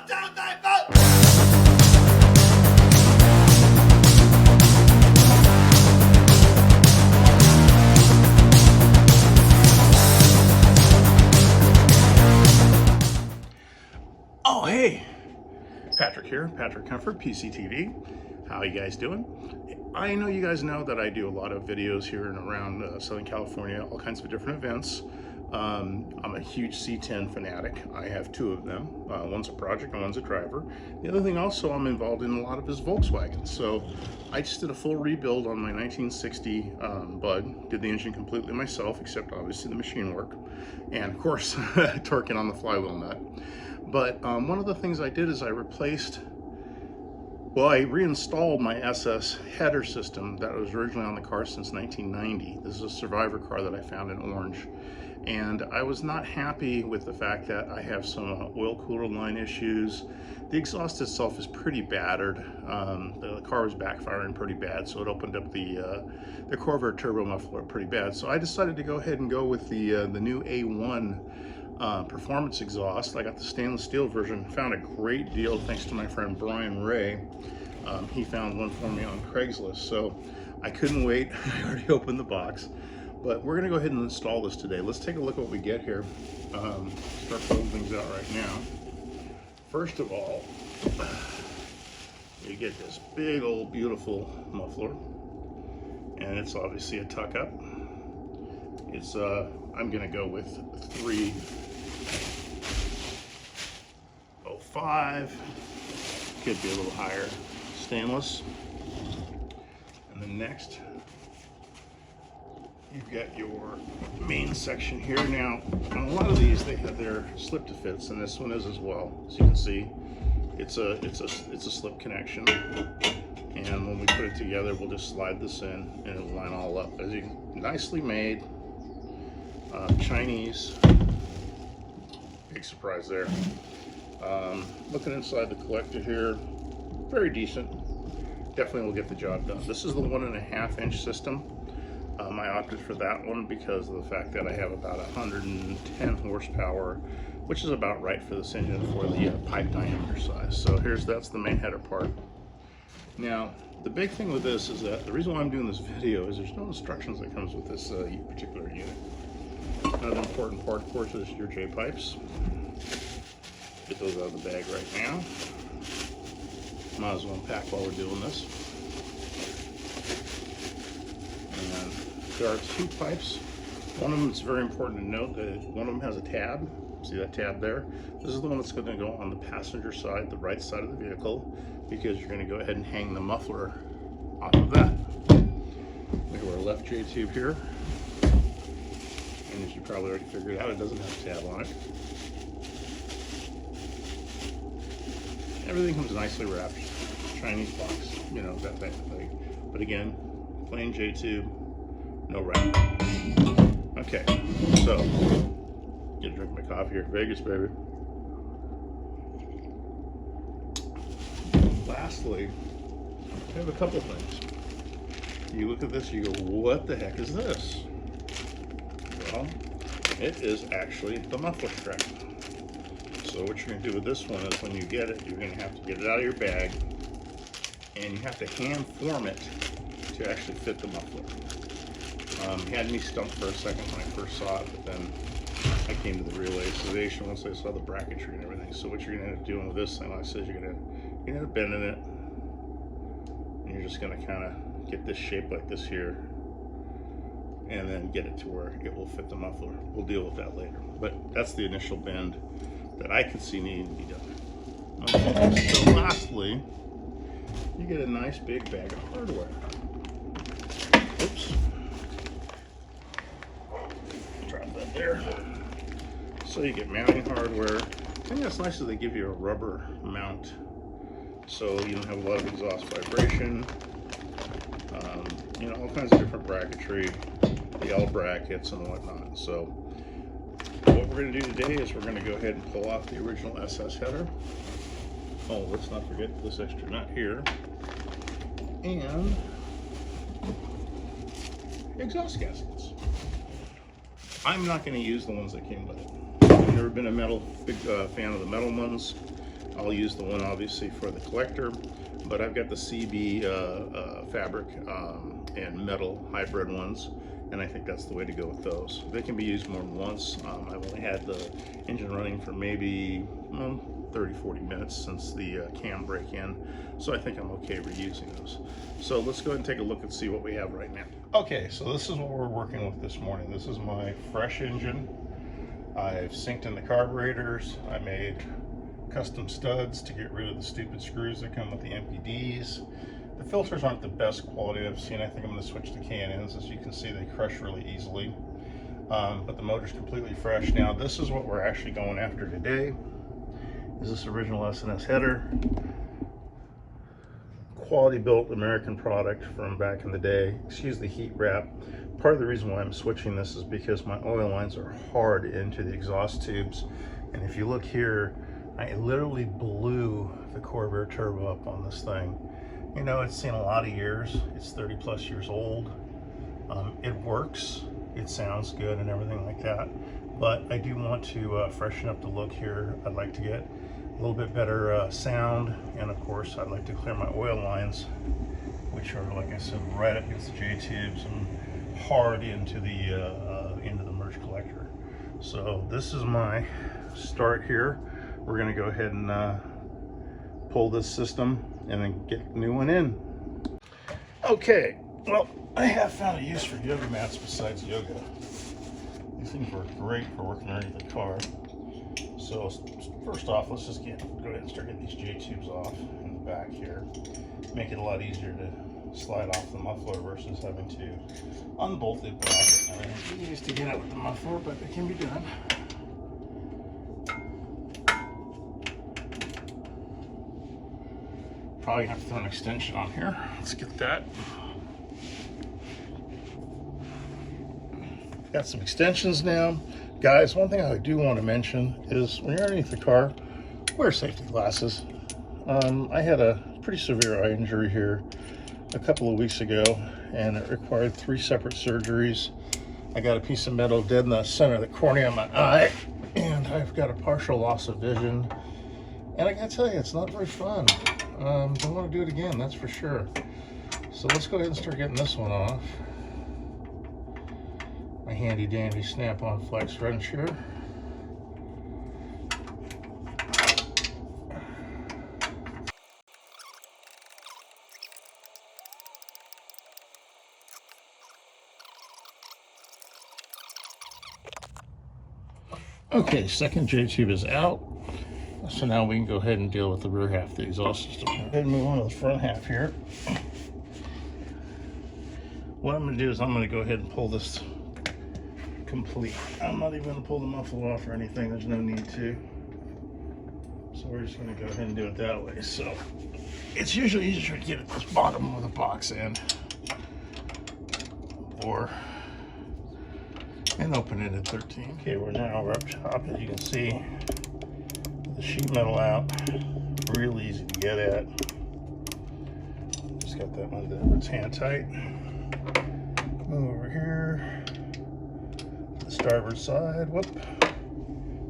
Oh, hey, Patrick here, Patrick Comfort, PCTV. How you guys doing? I know you guys know that I do a lot of videos here and around Southern California, all kinds of different events. I'm a huge C10 fanatic. I have two of them. One's a project and one's a driver. The other thing also I'm involved in a lot of is Volkswagen. So I just did a full rebuild on my 1960 Bug. Did the engine completely myself, except obviously the machine work. And of course, torquing on the flywheel nut. But one of the things I did is I reinstalled my SS header system that was originally on the car since 1990. This is a Survivor car that I found in orange. And I was not happy with the fact that I have some oil cooler line issues. The exhaust itself is pretty battered. The car was backfiring pretty bad, so it opened up the Corvair turbo muffler pretty bad. So I decided to go ahead and go with the new A-1 performance exhaust. I got the stainless steel version. Found a great deal thanks to my friend Brian Ray. He found one for me on Craigslist, so I couldn't wait. I already opened the box. But we're gonna go ahead and install this today. Let's take a look at what we get here. Start pulling things out right now. First of all, you get this big old beautiful muffler, and it's obviously a tuck up. It's I'm gonna go with 305. Could be a little higher. Stainless. And then next, you've got your main section here. Now, on a lot of these, they have their slip to fits, and this one is as well. As you can see, it's a slip connection. And when we put it together, we'll just slide this in, and it'll line all up. As you can, nicely made, Chinese. Big surprise there. Looking inside the collector here, very decent. Definitely will get the job done. This is the 1.5 inch system. I opted for that one because of the fact that I have about 110 horsepower, which is about right for this engine for the pipe diameter size. So that's the main header part. Now, the big thing with this is that the reason why I'm doing this video is there's no instructions that comes with this particular unit. Another important part, of course, is your J-pipes. Get those out of the bag right now. Might as well unpack while we're doing this. And there are two pipes. One of them, it's very important to note that one of them has a tab. See that tab there? This is the one that's going to go on the passenger side, the right side of the vehicle, because you're going to go ahead and hang the muffler off of that. We have our left J-tube here. And as you probably already figured out, it doesn't have a tab on it. Everything comes nicely wrapped. Chinese box, you know, that type of thing. But again, plain J-tube, no wrap. Okay, so, get a drink of my coffee here. Vegas, baby. Lastly, I have a couple things. You look at this, you go, what the heck is this? Well, it is actually the muffler strap. So what you're going to do with this one is when you get it, you're going to have to get it out of your bag, and you have to hand form it to actually fit the muffler. Had me stumped for a second when I first saw it, but then I came to the realization once I saw the bracketry and everything. So what you're going to end up doing with this thing, like I said, you're going to end up bending it, and you're just going to kind of get this shape like this here, and then get it to where it will fit the muffler. We'll deal with that later, but that's the initial bend that I could see needing to be done. Okay, so lastly, you get a nice big bag of hardware. Oops. Drop that there. So you get mounting hardware. I think that's nice that they give you a rubber mount, so you don't have a lot of exhaust vibration. You know, all kinds of different bracketry, the L brackets and whatnot. So what we're going to do today is we're going to go ahead and pull off the original SS header. Oh, let's not forget this extra nut here. And exhaust gaskets. I'm not going to use the ones that came with it. I've never been a big fan of the metal ones. I'll use the one obviously for the collector, but I've got the CB fabric and metal hybrid ones, and I think that's the way to go with those. They can be used more than once. I've only had the engine running for maybe 30-40 minutes since the cam break-in, so I think I'm okay reusing those. So let's go ahead and take a look and see what we have right now. Okay, so this is what we're working with this morning. This is my fresh engine. I've synced in the carburetors. I made custom studs to get rid of the stupid screws that come with the MPDs. The filters aren't the best quality I've seen. I think I'm going to switch to K&Ns. As you can see, they crush really easily. But the motor's completely fresh. Now, this is what we're actually going after today. Is this original SNS header. Quality built American product from back in the day. Excuse the heat wrap. Part of the reason why I'm switching this is because my oil lines are hard into the exhaust tubes. And if you look here, I literally blew the Corvair turbo up on this thing. You know, it's seen a lot of years. It's 30 plus years old. It works. It sounds good and everything like that. But I do want to freshen up the look here. I'd like to get a little bit better sound. And of course, I'd like to clear my oil lines, which are, like I said, right up against the J-tubes and hard into the merge collector. So this is my start here. We're going to go ahead and pull this system and then get the new one in. Okay, well, I have found a use for yoga mats besides yoga. These things work great for working underneath the car. So first off, let's just go ahead and start getting these J-tubes off in the back here. Make it a lot easier to slide off the muffler versus having to unbolt the bracket. I mean, it's easy to get out with the muffler, but it can be done. Probably have to throw an extension on here. Let's get that. Got some extensions now. Guys, one thing I do want to mention is when you're underneath the car, wear safety glasses. I had a pretty severe eye injury here a couple of weeks ago, and it required 3 separate surgeries. I got a piece of metal dead in the center of the cornea of my eye, and I've got a partial loss of vision. And I gotta tell you, it's not very fun. Don't want to do it again, that's for sure. So let's go ahead and start getting this one off. My handy dandy snap-on flex wrench here. Okay, second J-tube is out. So now we can go ahead and deal with the rear half of the exhaust system. Go ahead and move on to the front half here. What I'm going to do is I'm going to go ahead and pull this complete. I'm not even going to pull the muffler off or anything. There's no need to. So we're just going to go ahead and do it that way. So it's usually easier to get at this bottom of the box end or and open it at 13. Okay, we're up top, as you can see. The sheet metal out, real easy to get at. Just got that one there. It's hand tight. Move over here. The starboard side. Whoop.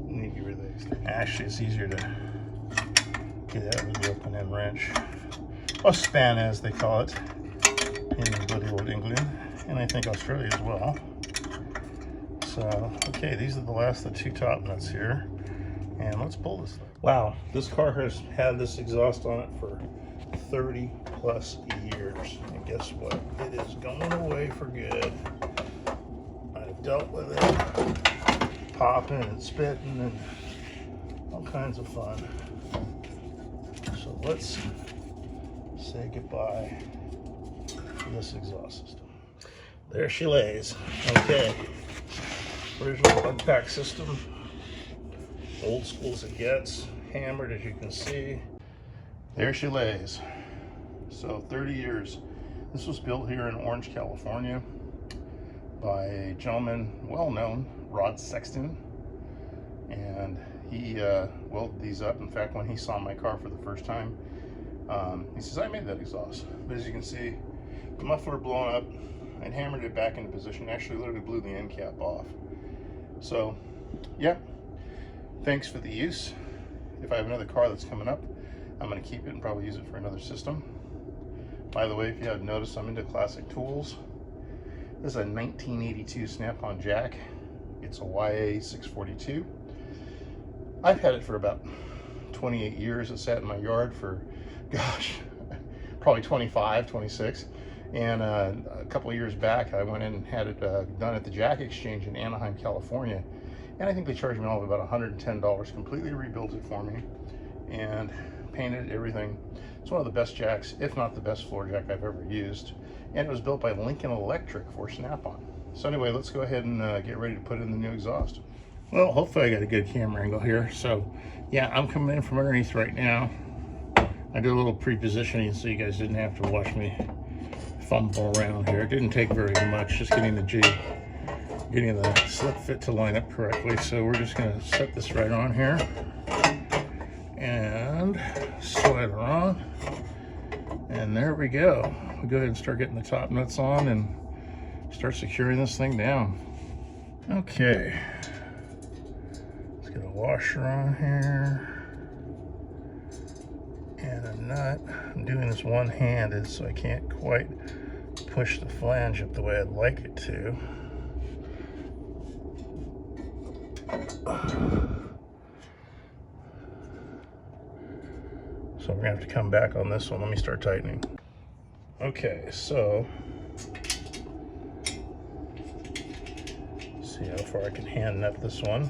Need to get rid of these. Actually, it's easier to get that with the open end wrench, or span as they call it in bloody old England, and I think Australia as well. So, okay, these are the last of the 2 top nuts here. And let's pull this thing. Wow, this car has had this exhaust on it for 30 plus years. And guess what? It is going away for good. I've dealt with it, popping and spitting and all kinds of fun. So let's say goodbye to this exhaust system. There she lays. Okay. Original plug pack system. Old school as it gets, hammered as you can see. There she lays. So 30 years. This was built here in Orange, California by a gentleman well known, Rod Sexton. And he welded these up. In fact, when he saw my car for the first time, he says, I made that exhaust. But as you can see, the muffler blown up. I hammered it back into position. Actually literally blew the end cap off. So, yeah. Thanks for the use. if I have another car that's coming up, I'm going to keep it and probably use it for another system. By the way, if you haven't noticed, I'm into classic tools. This is a 1982 Snap-on jack. It's a YA642. I've had it for about 28 years. It sat in my yard for, gosh, probably 25, 26. And a couple of years back, I went in and had it done at the Jack Exchange in Anaheim, California. And I think they charged me all of about $110, completely rebuilt it for me and painted everything. It's one of the best jacks, if not the best floor jack I've ever used. And it was built by Lincoln Electric for Snap-on. So anyway, let's go ahead and get ready to put in the new exhaust. Well, hopefully I got a good camera angle here. So yeah, I'm coming in from underneath right now. I did a little pre-positioning so you guys didn't have to watch me fumble around here. It didn't take very much, just getting the slip fit to line up correctly. So we're just gonna set this right on here and slide her on. And there we go. We'll go ahead and start getting the top nuts on and start securing this thing down. Okay. Let's get a washer on here. And a nut. I'm doing this one-handed, so I can't quite push the flange up the way I'd like it to. So we're gonna have to come back on this one. Let me start tightening. Okay, so see how far I can hand nut this one.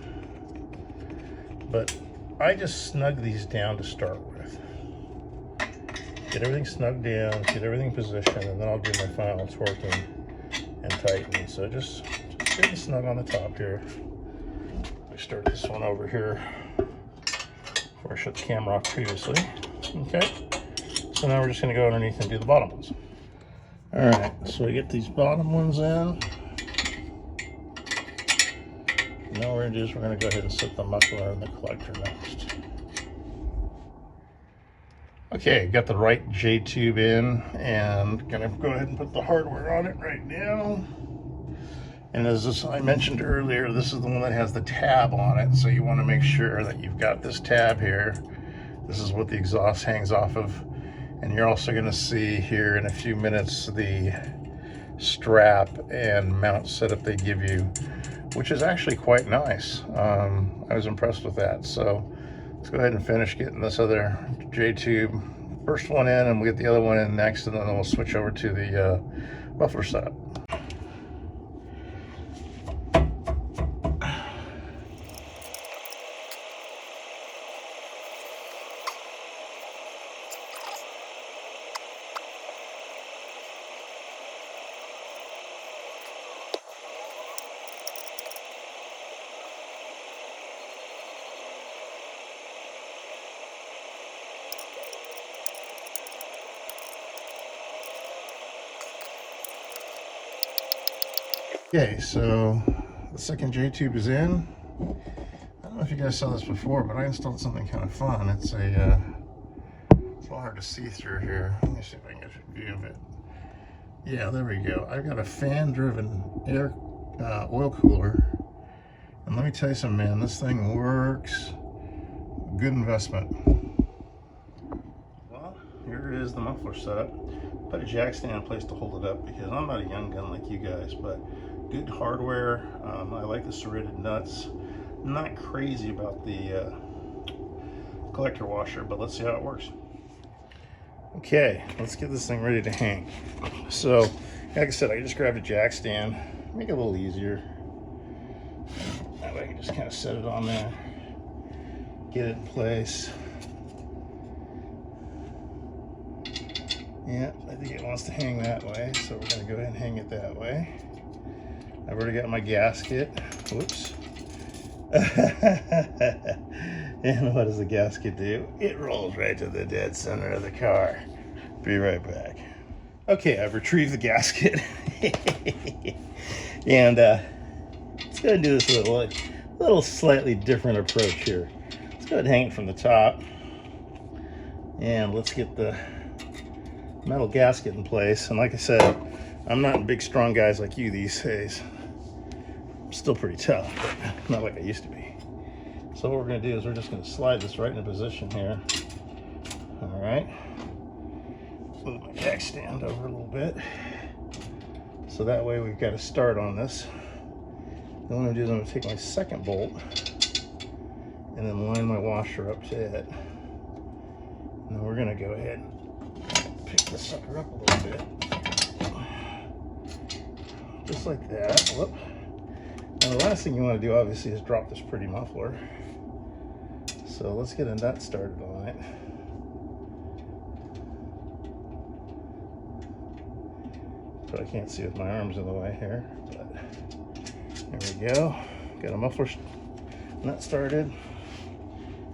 But I just snug these down to start with. Get everything snugged down, get everything positioned, and then I'll do my final torquing and tightening. So just get it snug on the top here. I start this one over here before I shut the camera off previously. Okay, so now we're just going to go underneath and do the bottom ones. All right, so we get these bottom ones in. Now what we're going to do is we're going to go ahead and set the muffler and the collector next. Okay, got the right J-tube in, and gonna go ahead and put the hardware on it right now. And as I mentioned earlier, this is the one that has the tab on it, so you want to make sure that you've got this tab here. This is what the exhaust hangs off of. And you're also going to see here in a few minutes the strap and mount setup they give you, which is actually quite nice. I was impressed with that. So let's go ahead and finish getting this other J-tube first one in, and we'll get the other one in next, and then we'll switch over to the muffler setup. Okay, so the second J-tube is in. I don't know if you guys saw this before, but I installed something kind of fun. It's a little hard to see through here. Let me see if I can get a view of it. Yeah, there we go. I've got a fan-driven air oil cooler, and let me tell you something, man. This thing works. Good investment. Well, here is the muffler setup. Put a jack stand in place to hold it up because I'm not a young gun like you guys, but good hardware. I like the serrated nuts. Not crazy about the collector washer, but let's see how it works. Okay, let's get this thing ready to hang. So, like I said, I just grabbed a jack stand. Make it a little easier. That way I can just kind of set it on there, get it in place. Yeah, I think it wants to hang that way, so we're going to go ahead and hang it that way. I've already got my gasket. Whoops. And what does the gasket do? It rolls right to the dead center of the car. Be right back. Okay, I've retrieved the gasket. And let's go ahead and do this a little slightly different approach here. Let's go ahead and hang it from the top. And let's get the metal gasket in place. And like I said, I'm not big strong guys like you these days. I'm still pretty tough, but not like I used to be. So what we're going to do is we're just going to slide this right into position here. All right. Move my jack stand over a little bit. So that way we've got a start on this. Then what I'm going to do is I'm going to take my second bolt and then line my washer up to it. And then we're going to go ahead and pick this sucker up a little bit. Just like that. Whoop. And the last thing you want to do, obviously, is drop this pretty muffler. So let's get a nut started on it. So I can't see with my arms in the way here, but there we go. Got a muffler nut started.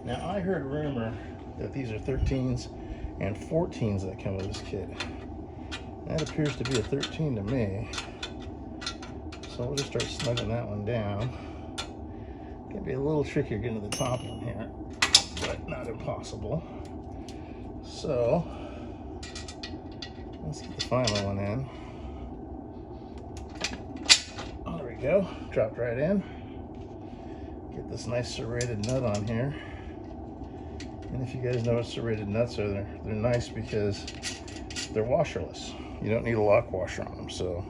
Now I heard rumor that these are 13s and 14s that come with this kit. That appears to be a 13 to me. So we'll just start snugging that one down. Gonna be a little trickier getting to the top one here, but not impossible. So let's get the final one in. There we go, dropped right in. Get this nice serrated nut on here. And if you guys know what serrated nuts are, they're nice because they're washerless. You don't need a lock washer on them. So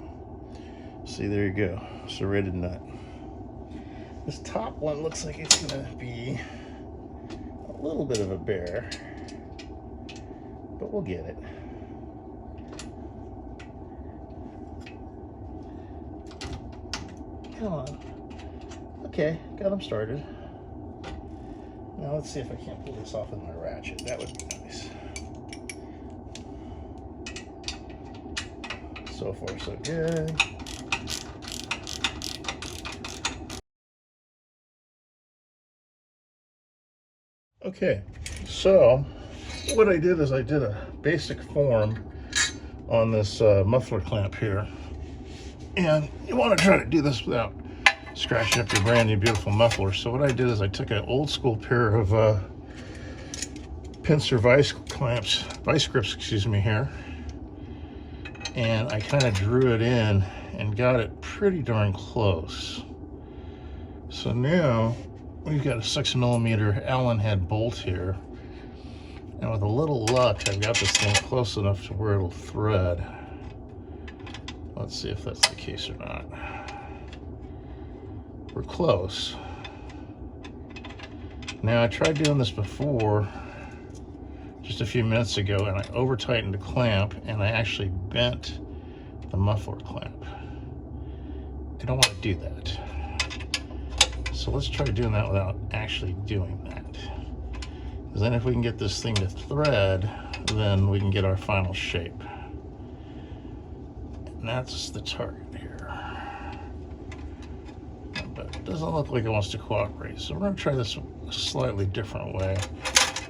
see, there you go, serrated nut. This top one looks like it's gonna be a little bit of a bear, but we'll get it. Come on. Okay, got them started. Now let's see if I can't pull this off with my ratchet. That would be nice. So far, so good. Okay, so what I did is I did a basic form on this muffler clamp here. And you want to try to do this without scratching up your brand new beautiful muffler. So what I did is I took an old school pair of pincer vice grips, excuse me, here. And I kind of drew it in and got it pretty darn close. So now we've got a 6mm Allen head bolt here. And with a little luck, I've got this thing close enough to where it'll thread. Let's see if that's the case or not. We're close. Now I tried doing this before, just a few minutes ago, and I over tightened the clamp and I actually bent the muffler clamp. I don't want to do that. So let's try doing that without actually doing that. Because then if we can get this thing to thread, then we can get our final shape. And that's the target here. But it doesn't look like it wants to cooperate. So we're going to try this a slightly different way.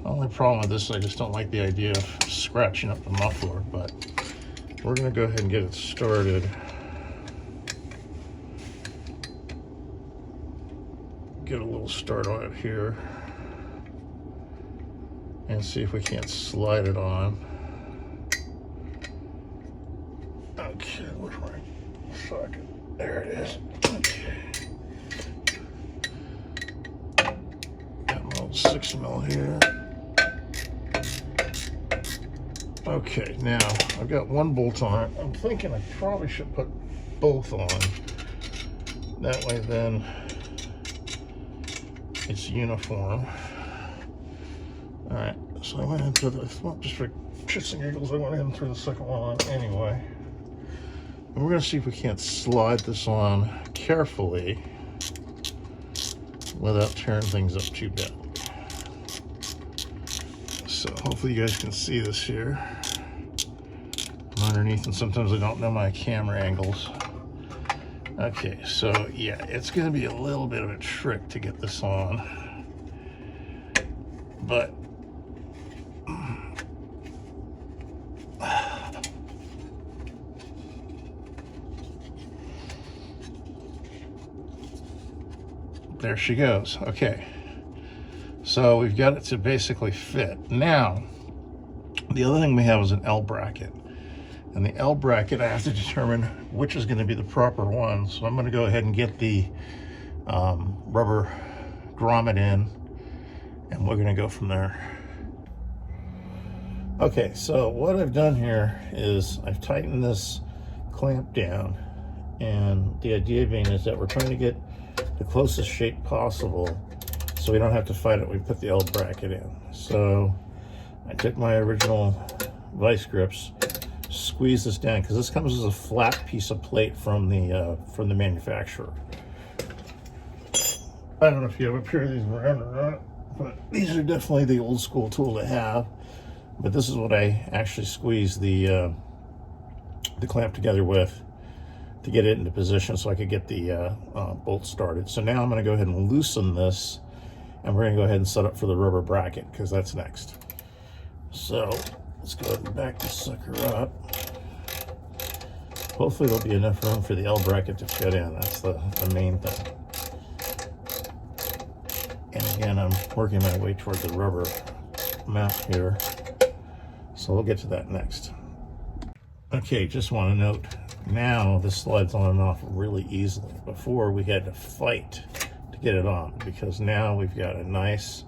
The only problem with this, I just don't like the idea of scratching up the muffler, but we're going to go ahead and get it started. Get a little start on it here and see if we can't slide it on. Okay, where's my socket? There it is. Okay. Got my old 6mm here. Okay, now I've got one bolt on it. I'm thinking I probably should put both on. That way then it's uniform. All right, so I went into the, well, just for shits and giggles, I went in and threw the second one on anyway. And we're gonna see if we can't slide this on carefully without tearing things up too badly. So hopefully you guys can see this here. I'm underneath, and sometimes I don't know my camera angles. Okay, so yeah, it's gonna be a little bit of a trick to get this on, but there she goes. Okay, so we've got it to basically fit. Now, the other thing we have is an L bracket. And the L bracket, I have to determine which is going to be the proper one. So I'm going to go ahead and get the rubber grommet in, and we're gonna go from there. Okay, so what I've done here is I've tightened this clamp down, and the idea being is that we're trying to get the closest shape possible so we don't have to fight it. We put the L bracket in. So I took my original vice grips, squeeze this down, because this comes as a flat piece of plate from the manufacturer. I don't know if you have a pair of these around or not, but these are definitely the old school tool to have. But this is what I actually squeeze the clamp together with to get it into position so I could get the bolt started. So now I'm going to go ahead and loosen this, and we're going to go ahead and set up for the rubber bracket, because that's next. So let's go ahead and back this sucker up. Hopefully there'll be enough room for the L bracket to fit in. That's the main thing. And again, I'm working my way toward the rubber mount here. So we'll get to that next. Okay, just want to note, now this slides on and off really easily. Before we had to fight to get it on, because now we've got a nice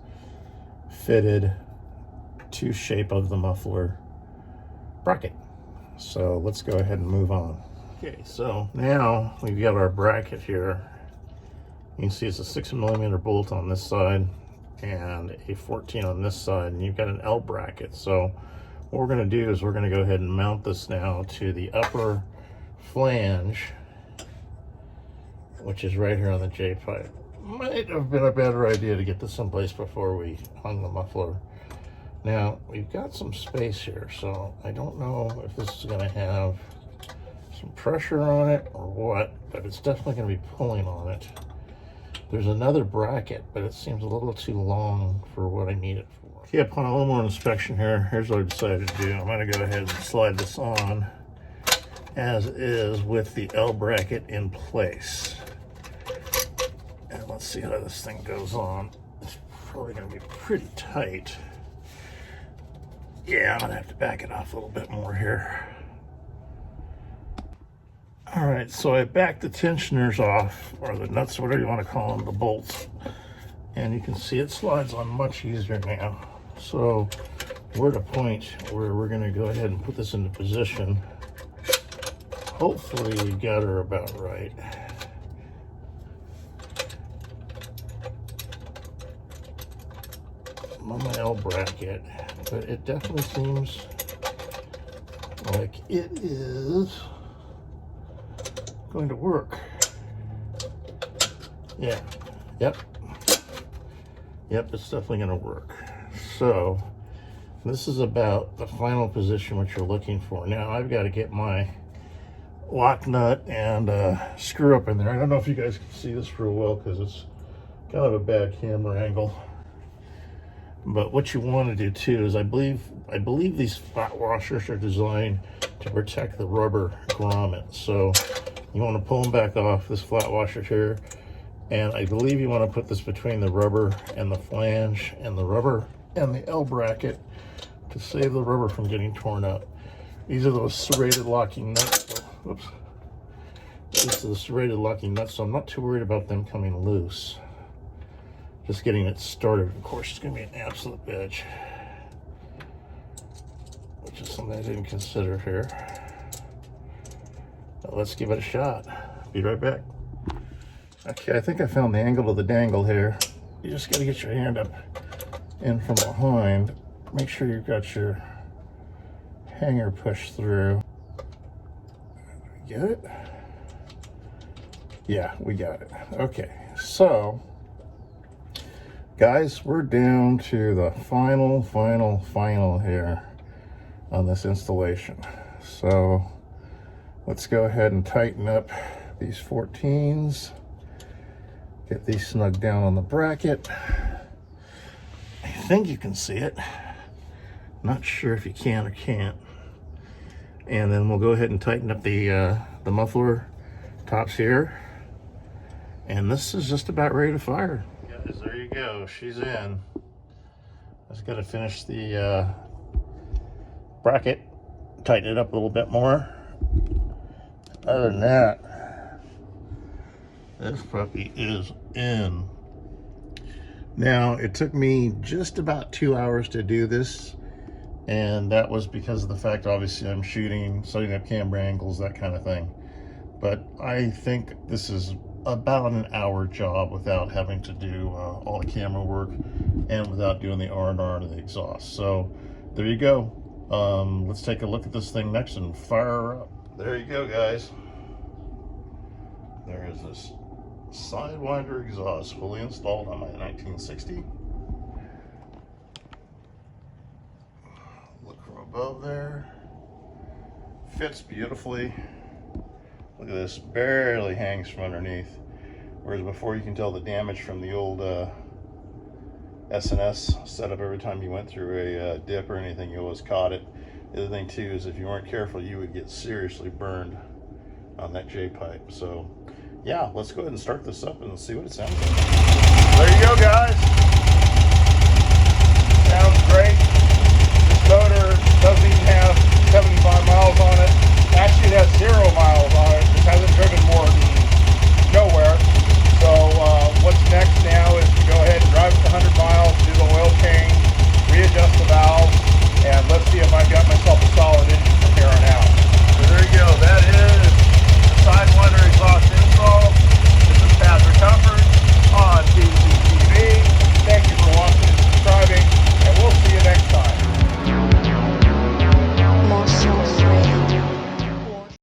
fitted to shape of the muffler bracket. So let's go ahead and move on. Okay, so now we've got our bracket here. You can see it's a 6mm bolt on this side and a 14 on this side, and you've got an L bracket. So what we're going to do is we're going to go ahead and mount this now to the upper flange, which is right here on the J pipe. Might have been a better idea to get this in place before we hung the muffler. Now we've got some space here, so I don't know if this is going to have some pressure on it or what, but it's definitely going to be pulling on it. There's another bracket, but it seems a little too long for what I need it for. Okay, upon a little more inspection here, here's what I decided to do. I'm going to go ahead and slide this on as is with the L bracket in place. And let's see how this thing goes on. It's probably going to be pretty tight. Yeah, I'm going to have to back it off a little bit more here. All right, so I backed the tensioners off, or the nuts, whatever you want to call them, the bolts. And you can see it slides on much easier now. So we're at a point where we're going to go ahead and put this into position. Hopefully we got her about right. I'm on my L bracket, but it definitely seems like it is going to work. Yeah, yep, it's definitely going to work. So this is about the final position which you're looking for. Now I've got to get my lock nut and screw up in there. I don't know if you guys can see this real well because it's kind of a bad camera angle. But what you want to do too is I believe these flat washers are designed to protect the rubber grommet. So you want to pull them back off, this flat washer here, and I believe you want to put this between the rubber and the flange and the rubber and the L bracket to save the rubber from getting torn up. These are those serrated locking nuts. Whoops. These are the serrated locking nuts, so I'm not too worried about them coming loose. Just getting it started, of course, it's going to be an absolute bitch, which is something I didn't consider here. But let's give it a shot. Be right back. Okay, I think I found the angle of the dangle here. You just got to get your hand up in from behind. Make sure you've got your hanger pushed through. Get it? Yeah, we got it. Okay, so guys, we're down to the final here on this installation. So let's go ahead and tighten up these 14s. Get these snug down on the bracket. I think you can see it. Not sure if you can or can't. And then we'll go ahead and tighten up the muffler tops here. And this is just about ready to fire. Guys, there you go. She's in. Just got to finish the bracket, tighten it up a little bit more. Other than that, this puppy is in. Now, it took me just about 2 hours to do this, and that was because of the fact, obviously, I'm shooting, setting up camera angles, that kind of thing. But I think this is about an hour job without having to do all the camera work and without doing the R&R to the exhaust. So there you go. Let's take a look at this thing next and fire her up. There you go, guys. There is this Sidewinder exhaust fully installed on my 1960. Look from above there. Fits beautifully. Look at this, barely hangs from underneath. Whereas before you can tell the damage from the old S&S setup. Every time you went through a dip or anything, you always caught it. The other thing too is if you weren't careful, you would get seriously burned on that J-pipe. So yeah, let's go ahead and start this up and see what it sounds like. There you go, guys.